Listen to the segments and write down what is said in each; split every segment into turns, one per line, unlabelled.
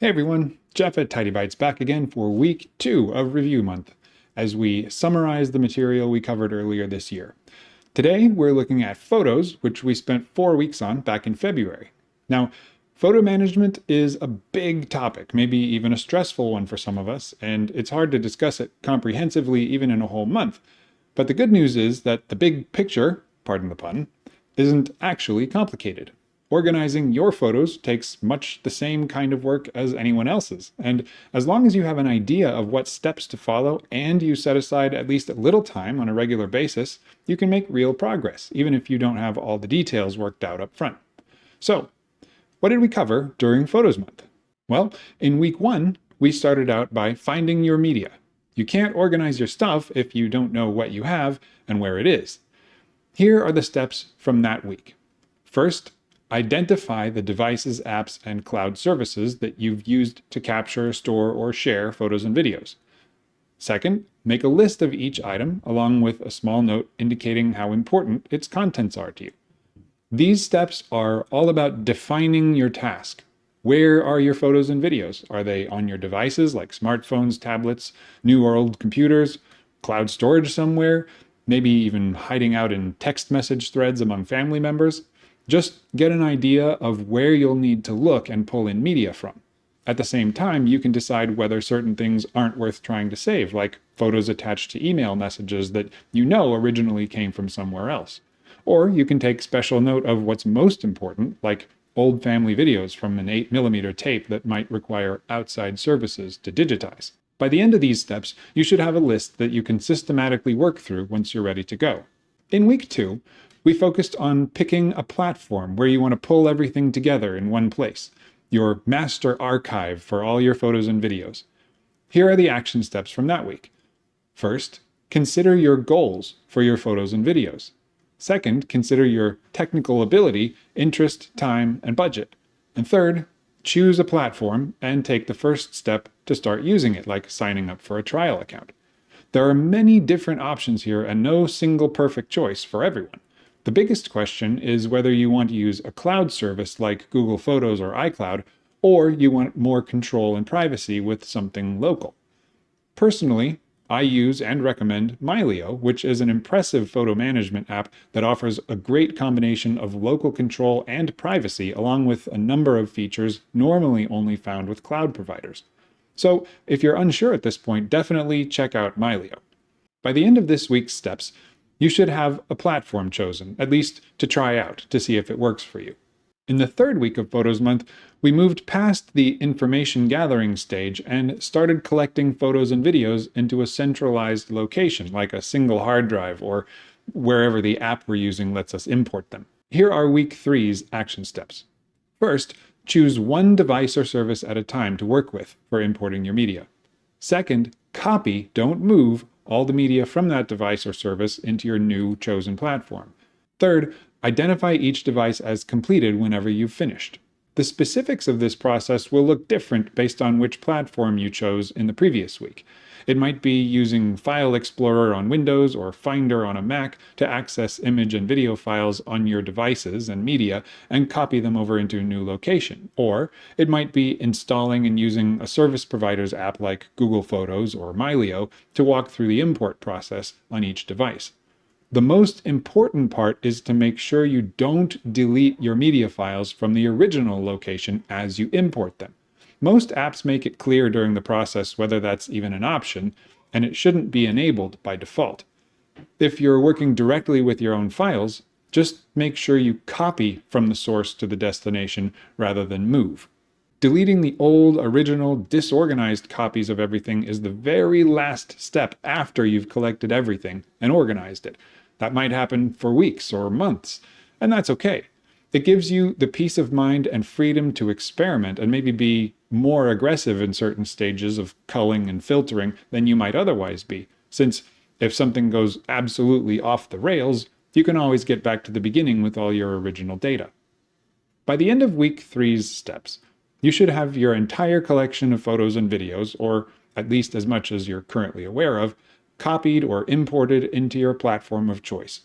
Hey everyone, Jeff at Tidy Bytes back again for week 2 of Review Month, as we summarize the material we covered earlier this year. Today we're looking at photos, which we spent 4 weeks on back in February. Now, photo management is a big topic, maybe even a stressful one for some of us, and it's hard to discuss it comprehensively even in a whole month. But the good news is that the big picture, pardon the pun, isn't actually complicated. Organizing your photos takes much the same kind of work as anyone else's, and as long as you have an idea of what steps to follow and you set aside at least a little time on a regular basis, you can make real progress, even if you don't have all the details worked out up front. So, what did we cover during Photos Month? Well, in week 1, we started out by finding your media. You can't organize your stuff if you don't know what you have and where it is. Here are the steps from that week. First, identify the devices, apps, and cloud services that you've used to capture, store, or share photos and videos. Second, make a list of each item along with a small note indicating how important its contents are to you. These steps are all about defining your task. Where are your photos and videos? Are they on your devices like smartphones, tablets, new or old computers, cloud storage somewhere, maybe even hiding out in text message threads among family members? Just get an idea of where you'll need to look and pull in media from. At the same time, you can decide whether certain things aren't worth trying to save, like photos attached to email messages that you know originally came from somewhere else. Or you can take special note of what's most important, like old family videos from an 8mm tape that might require outside services to digitize. By the end of these steps, you should have a list that you can systematically work through once you're ready to go. In week 2, we focused on picking a platform where you want to pull everything together in one place, your master archive for all your photos and videos. Here are the action steps from that week. First, consider your goals for your photos and videos. Second, consider your technical ability, interest, time, and budget. And third, choose a platform and take the first step to start using it, like signing up for a trial account. There are many different options here and no single perfect choice for everyone. The biggest question is whether you want to use a cloud service like Google Photos or iCloud, or you want more control and privacy with something local. Personally, I use and recommend Mylio, which is an impressive photo management app that offers a great combination of local control and privacy, along with a number of features normally only found with cloud providers. So if you're unsure at this point, definitely check out Mylio. By the end of this week's steps, you should have a platform chosen, at least to try out, to see if it works for you. In the third week of Photos Month, we moved past the information gathering stage and started collecting photos and videos into a centralized location, like a single hard drive or wherever the app we're using lets us import them. Here are week 3's action steps. First, choose one device or service at a time to work with for importing your media. Second, copy, don't move, all the media from that device or service into your new chosen platform. Third, identify each device as completed whenever you've finished. The specifics of this process will look different based on which platform you chose in the previous week. It might be using File Explorer on Windows or Finder on a Mac to access image and video files on your devices and media and copy them over into a new location. Or it might be installing and using a service provider's app like Google Photos or Mylio to walk through the import process on each device. The most important part is to make sure you don't delete your media files from the original location as you import them. Most apps make it clear during the process whether that's even an option, and it shouldn't be enabled by default. If you're working directly with your own files, just make sure you copy from the source to the destination rather than move. Deleting the old, original, disorganized copies of everything is the very last step after you've collected everything and organized it. That might happen for weeks or months, and that's okay. It gives you the peace of mind and freedom to experiment and maybe be more aggressive in certain stages of culling and filtering than you might otherwise be, since if something goes absolutely off the rails, you can always get back to the beginning with all your original data. By the end of week 3's steps, you should have your entire collection of photos and videos, or at least as much as you're currently aware of, copied or imported into your platform of choice.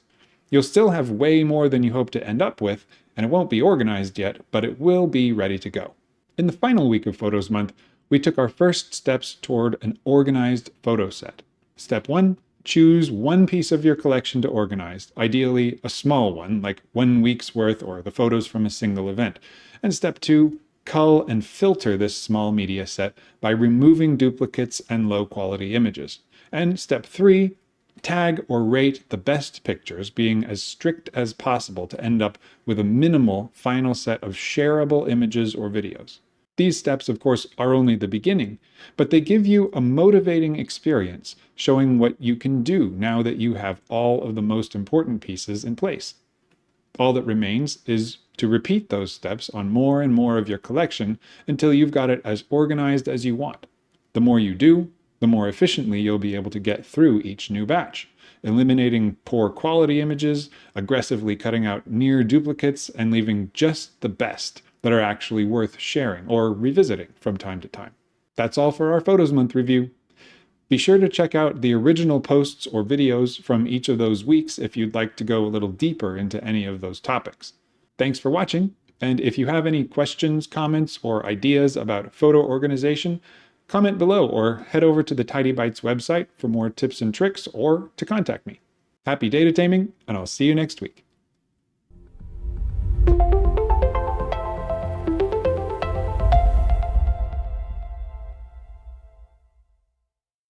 You'll still have way more than you hope to end up with, and it won't be organized yet, but it will be ready to go. In the final week of Photos Month, we took our first steps toward an organized photo set. Step 1, choose one piece of your collection to organize, ideally a small one, like 1 week's worth or the photos from a single event. And step 2, cull and filter this small media set by removing duplicates and low-quality images. And step 3, tag or rate the best pictures, being as strict as possible to end up with a minimal final set of shareable images or videos. These steps, of course, are only the beginning, but they give you a motivating experience, showing what you can do now that you have all of the most important pieces in place. All that remains is to repeat those steps on more and more of your collection until you've got it as organized as you want. The more you do, the more efficiently you'll be able to get through each new batch, eliminating poor quality images, aggressively cutting out near duplicates, and leaving just the best that are actually worth sharing or revisiting from time to time. That's all for our Photos Month review. Be sure to check out the original posts or videos from each of those weeks if you'd like to go a little deeper into any of those topics. Thanks for watching, and if you have any questions, comments, or ideas about photo organization, comment below or head over to the Tidy Bytes website for more tips and tricks or to contact me. Happy data taming, and I'll see you next week.